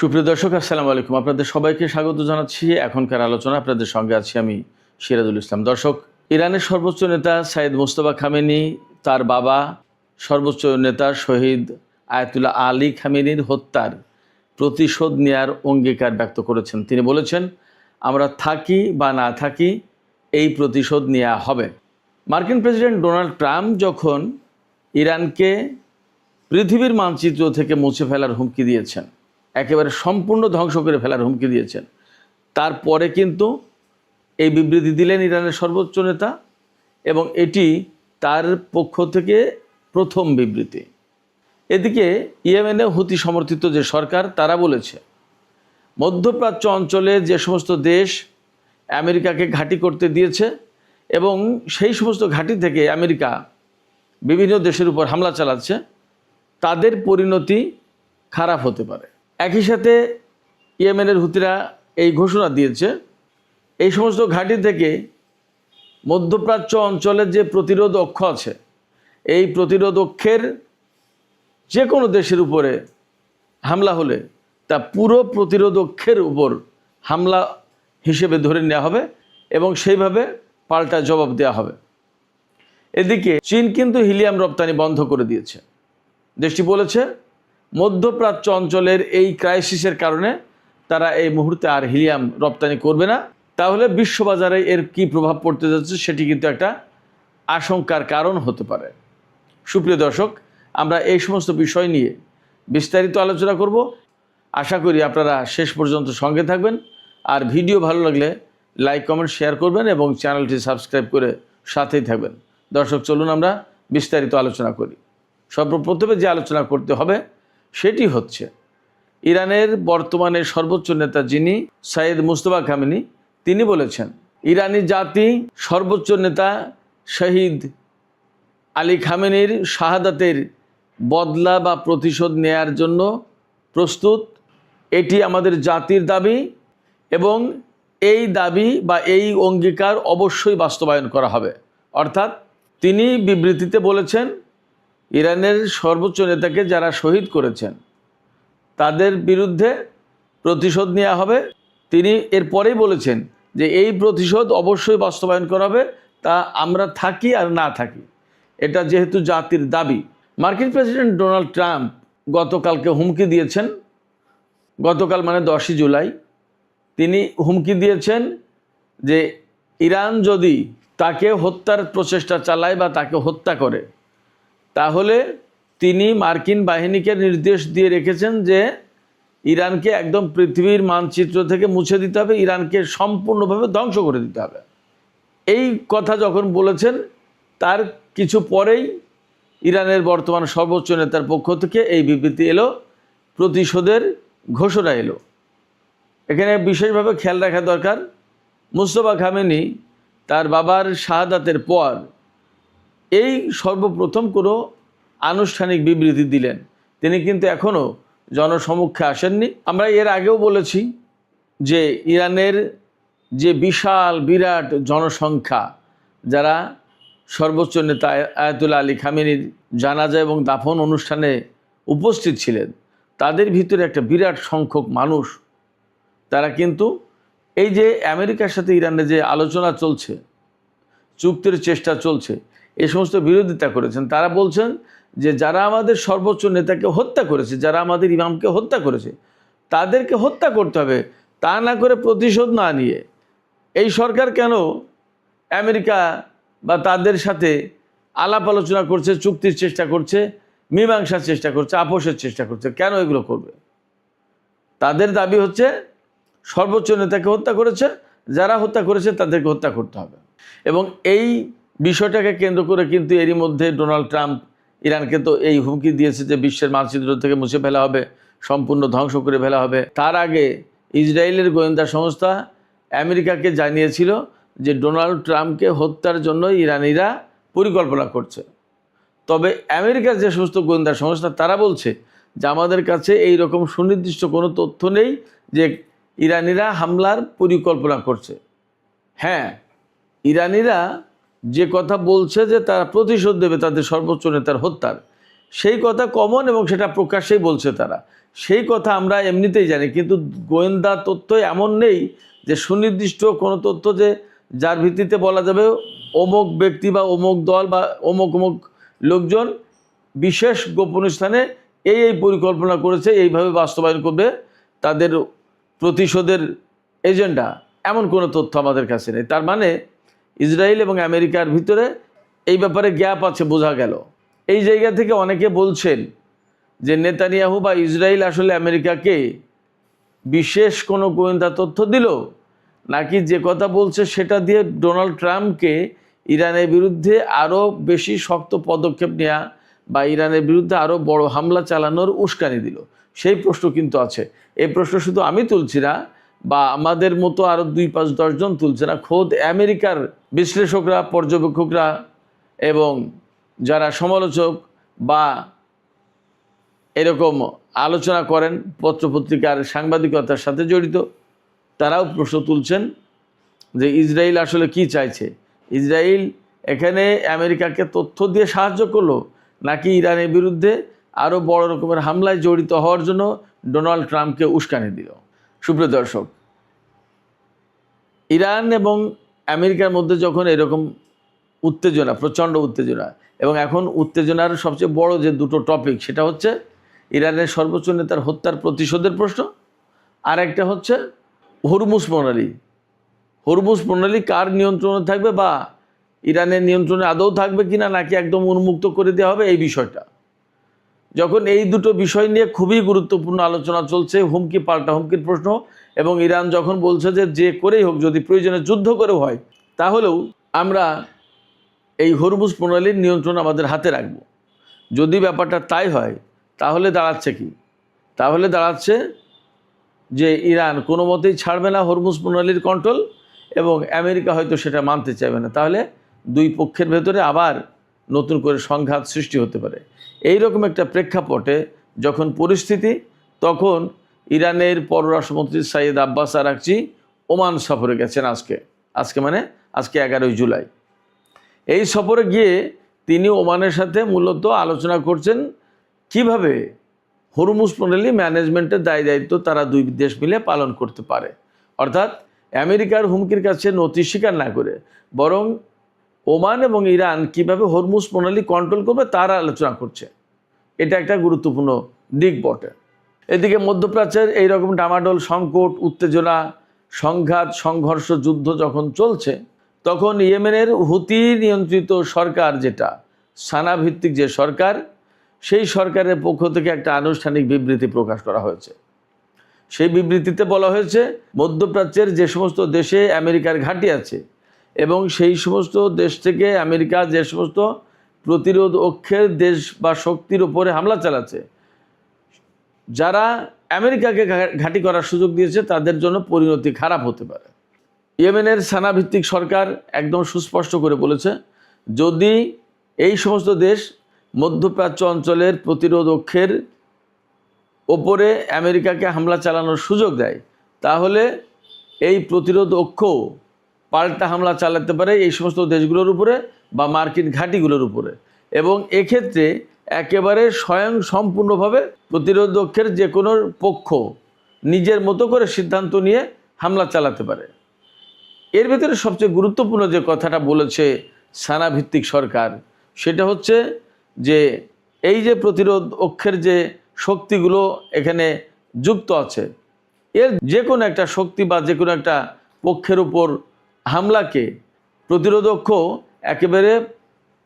সুপ্রিয় দর্শক, আসসালামু আলাইকুম। আপনাদের সবাইকে স্বাগত জানাচ্ছি এখনকার আলোচনা। আপনাদের সঙ্গে আছি আমি সিরাজুল ইসলাম। দর্শক, ইরানের সর্বোচ্চ নেতা সাইয়েদ মোস্তফা খামেনি তার বাবা সর্বোচ্চ নেতা শহীদ আয়াতুল্লাহ আলী খামেনির হত্যার প্রতিশোধ নেয়ার অঙ্গীকার ব্যক্ত করেছেন। তিনি বলেছেন, আমরা থাকি বা না থাকি এই প্রতিশোধ নেওয়া হবে। মার্কিন প্রেসিডেন্ট ডোনাল্ড ট্রাম্প যখন ইরানকে পৃথিবীর মানচিত্র থেকে মুছে ফেলার হুমকি দিয়েছেন, একেবারে সম্পূর্ণ ধ্বংস করে ফেলার হুমকি দিয়েছেন, তারপরে কিন্তু এই বিবৃতি দিলেন ইরানের সর্বোচ্চ নেতা, এবং এটি তার পক্ষ থেকে প্রথম বিবৃতি। এদিকে ইয়েমেনে হুতি সমর্থিত যে সরকার, তারা বলেছে মধ্যপ্রাচ্য অঞ্চলে যে সমস্ত দেশ আমেরিকাকে ঘাঁটি করতে দিয়েছে এবং সেই সমস্ত ঘাঁটি থেকে আমেরিকা বিভিন্ন দেশের উপর হামলা চালাচ্ছে, তাদের পরিণতি খারাপ হতে পারে। একই সাথে ইয়েমেনের হুতিরা এই ঘোষণা দিয়েছে, এই সমস্ত ঘাঁটি থেকে মধ্যপ্রাচ্য অঞ্চলের যে প্রতিরোধ অক্ষ আছে, এই প্রতিরোধ অক্ষের যে কোনো দেশের উপরে হামলা হলে তা পুরো প্রতিরোধ অক্ষের উপর হামলা হিসেবে ধরে নেওয়া হবে এবং সেইভাবে পাল্টা জবাব দেওয়া হবে। এদিকে চীন কিন্তু হিলিয়াম রপ্তানি বন্ধ করে দিয়েছে। দেশটি বলেছে মধ্যপ্রাচ্য অঞ্চলের এই ক্রাইসিসের কারণে তারা এই মুহূর্তে আর হিলিয়াম রপ্তানি করবে না। তাহলে বিশ্ববাজারে এর কী প্রভাব পড়তে যাচ্ছে সেটি কিন্তু একটা আশঙ্কার কারণ হতে পারে। সুপ্রিয় দর্শক, আমরা এই সমস্ত বিষয় নিয়ে বিস্তারিত আলোচনা করব। আশা করি আপনারা শেষ পর্যন্ত সঙ্গে থাকবেন, আর ভিডিও ভালো লাগলে লাইক, কমেন্ট, শেয়ার করবেন এবং চ্যানেলটি সাবস্ক্রাইব করে সাথেই থাকবেন। দর্শক, চলুন আমরা বিস্তারিত আলোচনা করি। সর্বপ্রথমে যে আলোচনা করতে হবে সেটি হচ্ছে ইরানের বর্তমানে সর্বোচ্চ নেতা যিনি সাইয়েদ মোস্তফা খামেনি, তিনি বলেছেন ইরানি জাতি সর্বোচ্চ নেতা শহীদ আলী খামেনির শাহাদাতের বদলা বা প্রতিশোধ নেয়ার জন্য প্রস্তুত। এটি আমাদের জাতির দাবি এবং এই দাবি বা এই অঙ্গীকার অবশ্যই বাস্তবায়ন করা হবে। অর্থাৎ তিনি বিবৃতিতে বলেছেন ইরানের সর্বোচ্চ নেতাকে যারা শহীদ করেছেন তাদের বিরুদ্ধে প্রতিশোধ নেওয়া হবে। তিনি এরপরেই বলেছেন যে এই প্রতিশোধ অবশ্যই বাস্তবায়ন করা হবে, তা আমরা থাকি আর না থাকি, এটা যেহেতু জাতির দাবি। মার্কিন প্রেসিডেন্ট ডোনাল্ড ট্রাম্প গতকালকে হুমকি দিয়েছেন, গতকাল মানে 10ই জুলাই তিনি হুমকি দিয়েছেন যে ইরান যদি তাকে হত্যার প্রচেষ্টা চালায় বা তাকে হত্যা করে, তাহলে তিনি মার্কিন বাহিনীকে নির্দেশ দিয়ে রেখেছেন যে ইরানকে একদম পৃথিবীর মানচিত্র থেকে মুছে দিতে হবে, ইরানকে সম্পূর্ণভাবে ধ্বংস করে দিতে হবে। এই কথা যখন বলেছেন তার কিছু পরেই ইরানের বর্তমান সর্বোচ্চ নেতার পক্ষ থেকে এই বিবৃতি এলো, প্রতিশোধের ঘোষণা এলো। এখানে বিশেষভাবে খেয়াল রাখা দরকার, মোস্তফা খামেনি তার বাবার শাহাদাতের পর এই সর্বপ্রথম কোনো আনুষ্ঠানিক বিবৃতি দিলেন। তিনি কিন্তু এখনও জনসমক্ষে আসেননি। আমরা এর আগেও বলেছি যে ইরানের যে বিরাট জনসংখ্যা, যারা সর্বোচ্চ নেতা আয়াতুল্লাহ আলী খামেনির জানাজা এবং দাফন অনুষ্ঠানে উপস্থিত ছিলেন, তাদের ভিতরে একটা বিরাট সংখ্যক মানুষ, তারা কিন্তু এই যে আমেরিকার সাথে ইরানের যে আলোচনা চলছে, চুক্তির চেষ্টা চলছে, এই সমস্ত বিরোধিতা করেছেন। তারা বলছেন যে যারা আমাদের সর্বোচ্চ নেতাকে হত্যা করেছে, যারা আমাদের ইমামকে হত্যা করেছে, তাদেরকে হত্যা করতে হবে, তা না করে প্রতিশোধ না নিয়ে এই সরকার কেন আমেরিকা বা তাদের সাথে আলাপ আলোচনা করছে, চুক্তির চেষ্টা করছে, মীমাংসার চেষ্টা করছে, আপোষের চেষ্টা করছে? কেন এগুলো করবে? তাদের দাবি হচ্ছে সর্বোচ্চ নেতাকে হত্যা করেছে, যারা হত্যা করেছে তাদেরকে হত্যা করতে হবে। এবং এই বিষয়টাকে কেন্দ্র করে কিন্তু এরই মধ্যে ডোনাল্ড ট্রাম্প ইরানকে তো এই হুমকি দিয়েছে যে বিশ্বের মানচিত্র থেকে মুছে ফেলা হবে, সম্পূর্ণ ধ্বংস করে ফেলা হবে। তার আগে ইসরায়েলের গোয়েন্দা সংস্থা আমেরিকাকে জানিয়েছিল যে ডোনাল্ড ট্রাম্পকে হত্যার জন্য ইরানিরা পরিকল্পনা করছে। তবে আমেরিকার যে সমস্ত গোয়েন্দা সংস্থা, তারা বলছে যে আমাদের কাছে এই রকম সুনির্দিষ্ট কোনো তথ্য নেই যে ইরানিরা হামলার পরিকল্পনা করছে। হ্যাঁ, ইরানিরা যে কথা বলছে যে তারা প্রতিশোধ দেবে তাদের সর্বোচ্চ নেতার হত্যার, সেই কথা কমন এবং সেটা প্রকাশ্যেই বলছে তারা। সেই কথা আমরা এমনিতেই জানি, কিন্তু গোয়েন্দা তথ্য এমন নেই যে সুনির্দিষ্ট কোনো তথ্য যে যার ভিত্তিতে বলা যাবে অমুক ব্যক্তি বা অমুক দল বা অমুক অমুক লোকজন বিশেষ গোপন স্থানে এই পরিকল্পনা করেছে, এইভাবে বাস্তবায়ন করবে তাদের প্রতিশোধের এজেন্ডা, এমন কোনো তথ্য আমাদের কাছে নেই। তার মানে ইসরায়েল এবং আমেরিকার ভিতরে এই ব্যাপারে গ্যাপ আছে, বোঝা গেল। এই জায়গা থেকে অনেকে বলছেন যে নেতানিয়াহু বা ইসরায়েল আসলে আমেরিকাকে বিশেষ কোনো গোয়েন্দা তথ্য দিল, নাকি যে কথা বলছে সেটা দিয়ে ডোনাল্ড ট্রাম্পকে ইরানের বিরুদ্ধে আরও বেশি শক্ত পদক্ষেপ নেওয়া বা ইরানের বিরুদ্ধে আরও বড় হামলা চালানোর উস্কানি দিল, সেই প্রশ্ন কিন্তু আছে। এই প্রশ্ন শুধু আমি তুলছি না বা আমাদের মতো আরও 2-5-10 জন তুলছে না, খোদ আমেরিকার বিশ্লেষকরা, পর্যবেক্ষকরা এবং যারা সমালোচক বা এরকম আলোচনা করেন পত্রপত্রিকার সাংবাদিকতার সাথে জড়িত, তারাও প্রশ্ন তুলছেন যে ইসরায়েল আসলে কি চাইছে। ইসরায়েল এখানে আমেরিকাকে তথ্য দিয়ে সাহায্য করলো, নাকি ইরানের বিরুদ্ধে আরও বড় রকমের হামলায় জড়িত হওয়ার জন্য ডোনাল্ড ট্রাম্পকে উস্কানি দিল। সুপ্রিয় দর্শক, ইরান এবং আমেরিকার মধ্যে যখন এরকম উত্তেজনা, প্রচণ্ড উত্তেজনা, এবং এখন উত্তেজনার সবচেয়ে বড় যে দুটো টপিক, সেটা হচ্ছে ইরানের সর্বোচ্চ নেতার হত্যার প্রতিশোধের প্রশ্ন, আর একটা হচ্ছে হরমুজ প্রণালী। হরমুজ প্রণালী কার নিয়ন্ত্রণে থাকবে বা ইরানের নিয়ন্ত্রণে আদৌ থাকবে কিনা, নাকি একদম উন্মুক্ত করে দেওয়া হবে, এই বিষয়টা। যখন এই দুটো বিষয় নিয়ে খুবই গুরুত্বপূর্ণ আলোচনা চলছে, হুমকি পাল্টা হুমকির প্রশ্ন, এবং ইরান যখন বলছে যে করেই হোক, যদি প্রয়োজনে যুদ্ধ করেও হয়, তাহলেও আমরা এই হরমুজ প্রণালীর নিয়ন্ত্রণ আমাদের হাতে রাখব। যদি ব্যাপারটা তাই হয়, তাহলে দাঁড়াচ্ছে কি? তাহলে দাঁড়াচ্ছে যে ইরান কোনো মতেই ছাড়বে না হরমুজ প্রণালীর কন্ট্রোল, এবং আমেরিকা হয়তো সেটা মানতে চাইবে না। তাহলে দুই পক্ষের ভেতরে আবার নতুন করে সংঘাত সৃষ্টি হতে পারে। এই রকম একটা প্রেক্ষাপটে যখন পরিস্থিতি, তখন ইরানের পররাষ্ট্রমন্ত্রী সাইয়েদ আব্বাস আরাকচি ওমান সফরে গেছেন। আজকে মানে আজকে 11ই জুলাই। এই সফরে গিয়ে তিনি ওমানের সাথে মূলত আলোচনা করছেন কিভাবে হরমুজ প্রণালী ম্যানেজমেন্টের দায়িত্ব তারা দুই দেশ মিলে পালন করতে পারে। অর্থাৎ আমেরিকার হুমকির কাছে নতি স্বীকার না করে বরং ওমান এবং ইরান কিভাবে হরমুজ প্রণালী কন্ট্রোল করবে তার আলোচনা করছে। এটা একটা গুরুত্বপূর্ণ দিক বটে। এদিকে মধ্যপ্রাচ্যের এইরকম ডামাডোল, সংকট, উত্তেজনা, সংঘাত, সংঘর্ষ, যুদ্ধ যখন চলছে, তখন ইয়েমেনের হুতি নিয়ন্ত্রিত সরকার, যেটা সানা ভিত্তিক যে সরকার, সেই সরকারের পক্ষ থেকে একটা আনুষ্ঠানিক বিবৃতি প্রকাশ করা হয়েছে। সেই বিবৃতিতে বলা হয়েছে মধ্যপ্রাচ্যের যে সমস্ত দেশে আমেরিকার ঘাঁটি আছে এবং সেই সমস্ত দেশ থেকে আমেরিকা যে সমস্ত প্রতিরোধ অক্ষের দেশ বা শক্তির উপরে হামলা চালাচ্ছে, যারা আমেরিকাকে ঘাঁটি করার সুযোগ দিয়েছে, তাদের জন্য পরিণতি খারাপ হতে পারে। ইয়েমেনের সানা ভিত্তিক সরকার একদম সুস্পষ্ট করে বলেছে, যদি এই সমস্ত দেশ মধ্যপ্রাচ্য অঞ্চলের প্রতিরোধ অক্ষের ওপরে আমেরিকাকে হামলা চালানোর সুযোগ দেয়, তাহলে এই প্রতিরোধ অক্ষ পাল্টা হামলা চালাতে পারে এই সমস্ত দেশগুলোর উপরে বা মার্কিন ঘাঁটিগুলোর উপরে, এবং এক্ষেত্রে একেবারে স্বয়ং সম্পূর্ণভাবে প্রতিরোধ অক্ষের যে কোনো পক্ষ নিজের মতো করে সিদ্ধান্ত নিয়ে হামলা চালাতে পারে। এর ভেতরে সবচেয়ে গুরুত্বপূর্ণ যে কথাটা বলেছে সানা ভিত্তিক সরকার, সেটা হচ্ছে যে এই যে প্রতিরোধ অক্ষের যে শক্তিগুলো এখানে যুক্ত আছে, এর যে কোনো একটা শক্তি বা যে কোনো একটা পক্ষের উপর হামলাকে প্রতিরোধ অক্ষ একেবারে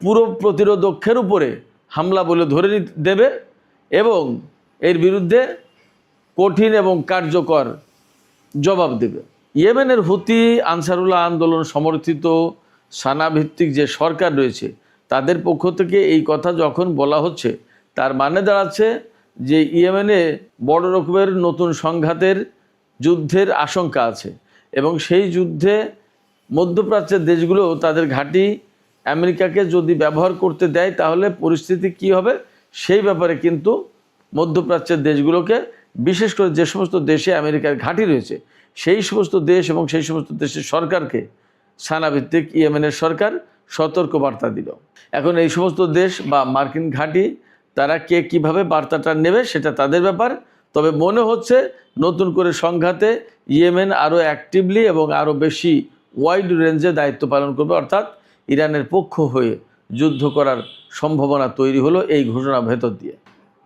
পুরো প্রতিরোধ অক্ষের উপরে হামলা বলে ধরে দেবে এবং এর বিরুদ্ধে কঠিন এবং কার্যকর জবাব দেবে। ইয়েমেনের হুতি আনসারুল্লাহ আন্দোলন সমর্থিত সানা ভিত্তিক যে সরকার রয়েছে, তাদের পক্ষ থেকে এই কথা যখন বলা হচ্ছে, তার মানে দাঁড়াচ্ছে যে ইয়েমেনে বড় রকমের নতুন সংঘাতের, যুদ্ধের আশঙ্কা আছে, এবং সেই যুদ্ধে মধ্যপ্রাচ্যের দেশগুলো তাদের ঘাঁটি আমেরিকাকে যদি ব্যবহার করতে দেয়, তাহলে পরিস্থিতি কি হবে সেই ব্যাপারে কিন্তু মধ্যপ্রাচ্যের দেশগুলোকে, বিশেষ করে যে সমস্ত দেশে আমেরিকার ঘাঁটি রয়েছে, সেই সমস্ত দেশ এবং সেই সমস্ত দেশের সরকারকে সানাভিত্তিক ইয়েমেনের সরকার সতর্ক বার্তা দিল। এখন এই সমস্ত দেশ বা মার্কিন ঘাঁটি তারা কে কীভাবে বার্তাটা নেবে সেটা তাদের ব্যাপার, তবে মনে হচ্ছে নতুন করে সংঘাতে ইয়েমেন আরও অ্যাক্টিভলি এবং আরও বেশি ওয়াইড রেঞ্জে দায়িত্ব পালন করবে, অর্থাৎ ইরানের পক্ষ হয়ে যুদ্ধ করার সম্ভাবনা তৈরি হলো এই ঘোষণার ভেতর দিয়ে।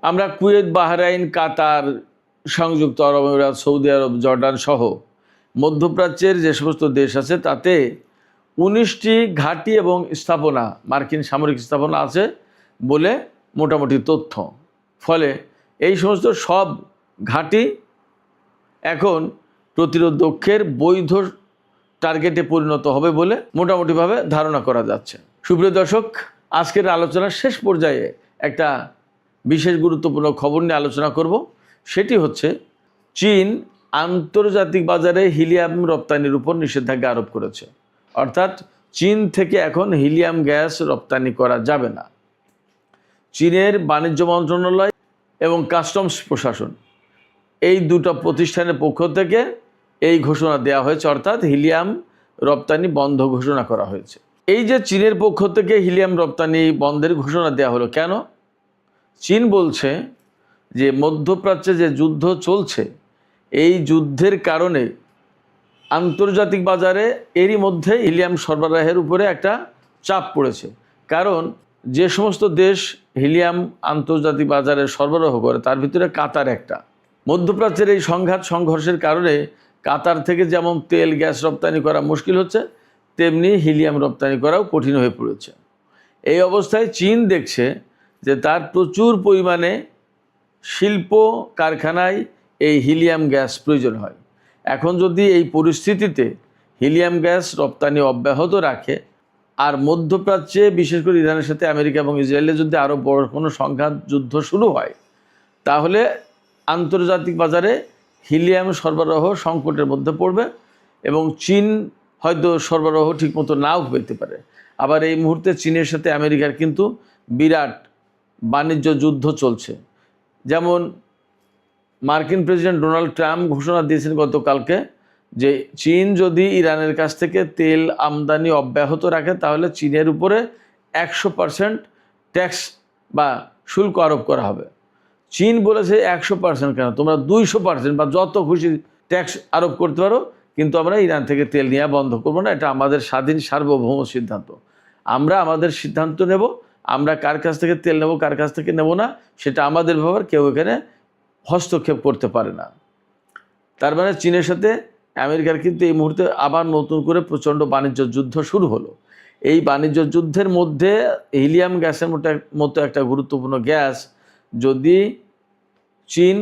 আমরা কুয়েত, বাহরাইন, কাতার, সংযুক্ত আরব আমিরাত, সৌদি আরব, জর্ডান সহ মধ্যপ্রাচ্যের যে সমস্ত দেশ আছে তাতে 19টি ঘাঁটি এবং স্থাপনা, মার্কিন সামরিক স্থাপনা আছে বলে মোটামুটি তথ্য। ফলে এই সমস্ত সব ঘাঁটি এখন প্রতিরোধকের বৈধ টার্গেটে পরিণত হবে বলে মোটামুটিভাবে ধারণা করা যাচ্ছে। সুপ্রিয় দর্শক, আজকের আলোচনার শেষ পর্যায়ে একটা বিশেষ গুরুত্বপূর্ণ খবর নিয়ে আলোচনা করব। সেটি হচ্ছে চীন আন্তর্জাতিক বাজারে হিলিয়াম রপ্তানির উপর নিষেধাজ্ঞা আরোপ করেছে। অর্থাৎ চীন থেকে এখন হিলিয়াম গ্যাস রপ্তানি করা যাবে না। চীনের বাণিজ্য মন্ত্রণালয় এবং কাস্টমস প্রশাসন এই দুটো প্রতিষ্ঠানের পক্ষ থেকে এই ঘোষণা দেওয়া হয়েছে, অর্থাৎ হিলিয়াম রপ্তানি বন্ধ ঘোষণা করা হয়েছে। এই যে চীনের পক্ষ থেকে হিলিয়াম রপ্তানি বন্ধের ঘোষণা দেওয়া হলো কেন? চীন বলছে যে মধ্যপ্রাচ্যে যে যুদ্ধ চলছে এই যুদ্ধের কারণে আন্তর্জাতিক বাজারে এরই মধ্যে হিলিয়াম সরবরাহের উপরে একটা চাপ পড়েছে। কারণ যে সমস্ত দেশ হিলিয়াম আন্তর্জাতিক বাজারে সরবরাহ করে তার ভিতরে কাতার একটা। মধ্যপ্রাচ্যের এই সংঘর্ষের কারণে কাতার থেকে যেমন তেল গ্যাস রপ্তানি করা মুশকিল হচ্ছে, তেমনি হিলিয়াম রপ্তানি করাও কঠিন হয়ে পড়েছে। এই অবস্থায় চীন দেখছে যে তার প্রচুর পরিমাণে শিল্প কারখানায় এই হিলিয়াম গ্যাস প্রয়োজন হয়। এখন যদি এই পরিস্থিতিতে হিলিয়াম গ্যাস রপ্তানি অব্যাহত রাখে আর মধ্যপ্রাচ্যে বিশেষ করে ইরানের সাথে আমেরিকা এবং ইসরায়েলে যদি আরও বড় কোনো সংঘাত যুদ্ধ শুরু হয়, তাহলে আন্তর্জাতিক বাজারে হিলিয়াম সরবরাহ সংকটের মধ্যে পড়বে এবং চীন হয়তো সরবরাহ ঠিকমতো নাও পেতে পারে। আবার এই মুহূর্তে চীনের সাথে আমেরিকার কিন্তু বিরাট বাণিজ্য যুদ্ধ চলছে। যেমন মার্কিন প্রেসিডেন্ট ডোনাল্ড ট্রাম্প ঘোষণা দিয়েছেন গতকালকে যে চীন যদি ইরানের কাছ থেকে তেল আমদানি অব্যাহত রাখে তাহলে চীনের উপরে 100% ট্যাক্স বা শুল্ক আরোপ করা হবে। চীন বলেছে 100% কেন, তোমরা 200% বা যত খুশি ট্যাক্স আরোপ করতে পারো, কিন্তু আমরা ইরান থেকে তেল নেওয়া বন্ধ করবো না। এটা আমাদের স্বাধীন সার্বভৌম সিদ্ধান্ত। আমরা আমাদের সিদ্ধান্ত নেব, আমরা কার কাছ থেকে তেল নেব কার কাছ থেকে নেব না সেটা আমাদের ব্যাপার, কেউ এখানে হস্তক্ষেপ করতে পারে না। তার মানে চীনের সাথে আমেরিকার কিন্তু এই মুহূর্তে আবার নতুন করে প্রচণ্ড বাণিজ্য যুদ্ধ শুরু হলো। এই বাণিজ্য যুদ্ধের মধ্যে হিলিয়াম গ্যাসের মতো একটা গুরুত্বপূর্ণ গ্যাস যদি চীন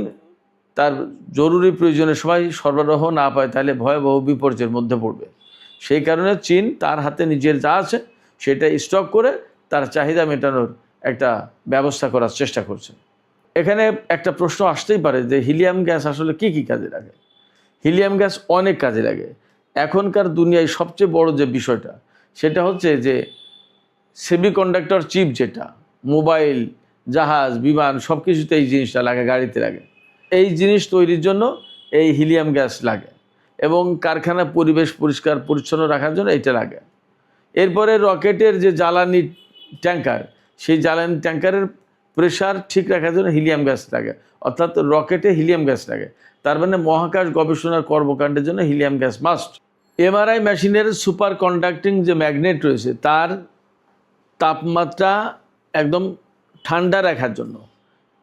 তার জরুরি প্রয়োজনের সময় সরবরাহ না পায় তাহলে ভয়াবহ বিপর্যয়ের মধ্যে পড়বে। সেই কারণে চীন তার হাতে নিজের যা আছে সেটা স্টক করে তার চাহিদা মেটানোর একটা ব্যবস্থা করার চেষ্টা করছে। এখানে একটা প্রশ্ন আসতেই পারে যে হিলিয়াম গ্যাস আসলে কি কি কাজে লাগে? হিলিয়াম গ্যাস অনেক কাজে লাগে। এখনকার দুনিয়ায় সবচেয়ে বড় যে বিষয়টা সেটা হচ্ছে যে সেমিকন্ডাক্টর চিপ, যেটা মোবাইল, জাহাজ, বিমান সব কিছুতে এই জিনিসটা লাগে, গাড়িতে লাগে। এই জিনিস তৈরির জন্য এই হিলিয়াম গ্যাস লাগে এবং কারখানা পরিবেশ পরিষ্কার পরিচ্ছন্ন রাখার জন্য এইটা লাগে। এরপরে রকেটের যে জ্বালানি ট্যাঙ্কার, সেই জ্বালানি ট্যাঙ্কারের প্রেশার ঠিক রাখার জন্য হিলিয়াম গ্যাস লাগে, অর্থাৎ রকেটে হিলিয়াম গ্যাস লাগে। তার মানে মহাকাশ গবেষণার কর্মকাণ্ডের জন্য হিলিয়াম গ্যাস মাস্ট। এমআরআই মেশিনের সুপার কন্ডাক্টিং যে ম্যাগনেট রয়েছে তার তাপমাত্রা একদম ঠান্ডা রাখার জন্য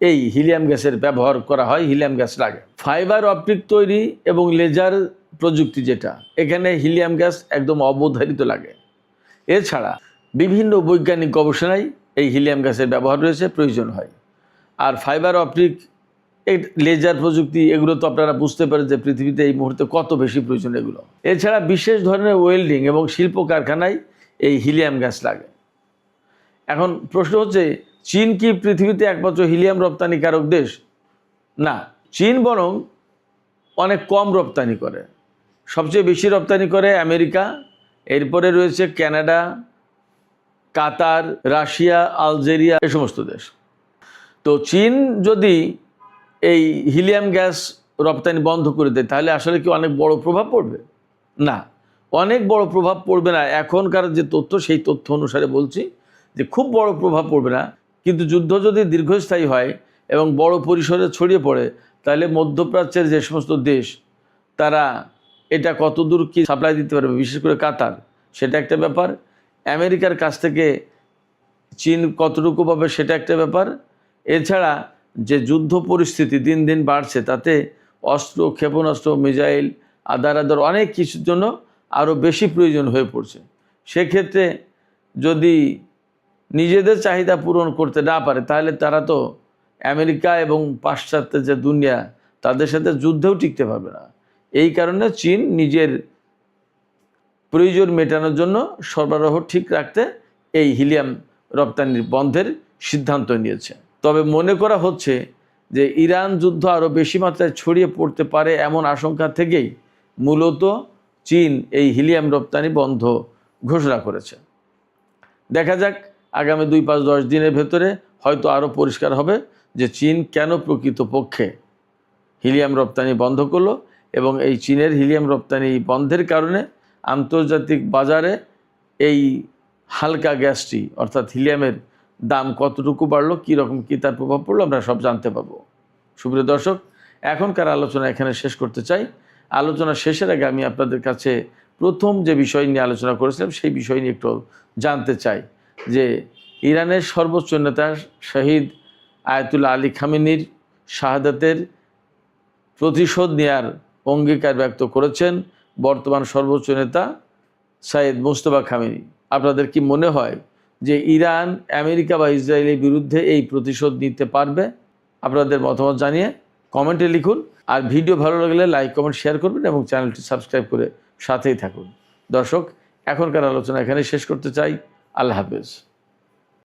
এই হিলিয়াম গ্যাসের ব্যবহার করা হয়, হিলিয়াম গ্যাস লাগে। ফাইবার অপটিক তৈরি এবং লেজার প্রযুক্তি, যেটা এখানে হিলিয়াম গ্যাস একদম অবধারিত লাগে। এছাড়া বিভিন্ন বৈজ্ঞানিক গবেষণায় এই হিলিয়াম গ্যাসের ব্যবহার রয়েছে, প্রয়োজন হয়। আর ফাইবার অপটিক, এই লেজার প্রযুক্তি, এগুলো তো আপনারা বুঝতে পারেন যে পৃথিবীতে এই মুহূর্তে কত বেশি প্রয়োজন এগুলো। এছাড়া বিশেষ ধরনের ওয়েল্ডিং এবং শিল্প কারখানায় এই হিলিয়াম গ্যাস লাগে। এখন প্রশ্ন হচ্ছে, চীন কি পৃথিবীতে একমাত্র হিলিয়াম রপ্তানিকারক দেশ? না, চীন বরং অনেক কম রপ্তানি করে। সবচেয়ে বেশি রপ্তানি করে আমেরিকা, এরপরে রয়েছে কানাডা, কাতার, রাশিয়া, আলজেরিয়া, এই সমস্ত দেশ। তো চীন যদি এই হিলিয়াম গ্যাস রপ্তানি বন্ধ করে দেয় তাহলে আসলে কি অনেক বড় প্রভাব পড়বে? না, অনেক বড় প্রভাব পড়বে না। এখনকার যে তথ্য সেই তথ্য অনুসারে বলছি যে খুব বড় প্রভাব পড়বে না, কিন্তু যুদ্ধ যদি দীর্ঘস্থায়ী হয় এবং বড় পরিসরে ছড়িয়ে পড়ে তাহলে মধ্যপ্রাচ্যের যে সমস্ত দেশ তারা এটা কতদূর কি সাপ্লাই দিতে পারবে, বিশেষ করে কাতার, সেটা একটা ব্যাপার। আমেরিকার কাছ থেকে চীন কতটুকু পাবে সেটা একটা ব্যাপার। এছাড়া যে যুদ্ধ পরিস্থিতি দিন দিন বাড়ছে, তাতে অস্ত্র, ক্ষেপণাস্ত্র, মিসাইল, আদার অনেক কিছুর জন্য আরও বেশি প্রয়োজন হয়ে পড়ছে। সেক্ষেত্রে যদি নিজেদের চাহিদা পূরণ করতে না পারে, তাহলে তারা তো আমেরিকা এবং পাশ্চাত্যের যে দুনিয়া, তাদের সাথে যুদ্ধেও টিকতে পারবে না। এই কারণে চীন নিজের প্রয়োজন মেটানোর জন্য সরবরাহ ঠিক রাখতে এই হিলিয়াম রপ্তানির বন্ধের সিদ্ধান্ত নিয়েছে। তবে মনে করা হচ্ছে যে ইরান যুদ্ধ আরও বেশি মাত্রায় ছড়িয়ে পড়তে পারে এমন আশঙ্কা থেকেই মূলত চীন এই হিলিয়াম রপ্তানি বন্ধ ঘোষণা করেছে। দেখা যাক আগামী 2-5-10 দিনের ভেতরে হয়তো আরও পরিষ্কার হবে যে চীন কেন প্রকৃতপক্ষে হিলিয়াম রপ্তানি বন্ধ করলো, এবং এই চীনের হিলিয়াম রপ্তানি বন্ধের কারণে আন্তর্জাতিক বাজারে এই হালকা গ্যাসটি অর্থাৎ হিলিয়ামের দাম কতটুকু বাড়লো, কীরকম কী তার প্রভাব পড়লো, আমরা সব জানতে পারবো। সুপ্রিয় দর্শক, এখনকার আলোচনা এখানে শেষ করতে চাই। আলোচনা শেষের আগে আমি আপনাদের কাছে প্রথম যে বিষয় নিয়ে আলোচনা করেছিলাম সেই বিষয় নিয়ে একটু জানতে চাই যে ইরানের সর্বোচ্চ নেতা শহীদ আয়াতুল্লাহ আলী খামেনির শাহাদাতের প্রতিশোধ নেয়ার অঙ্গীকার ব্যক্ত করেছেন বর্তমান সর্বোচ্চ নেতা সাইয়েদ মুজতবা খামেনি। আপনাদের কি মনে হয় যে ইরান আমেরিকা বা ইসরায়েলের বিরুদ্ধে এই প্রতিশোধ নিতে পারবে? আপনাদের মতামত জানিয়ে কমেন্টে লিখুন। আর ভিডিও ভালো লাগলে লাইক, কমেন্ট, শেয়ার করবেন এবং চ্যানেলটি সাবস্ক্রাইব করে সাথেই থাকুন। দর্শক, এখনকার আলোচনা এখানে শেষ করতে চাই। আল্লাহ হাফেজ।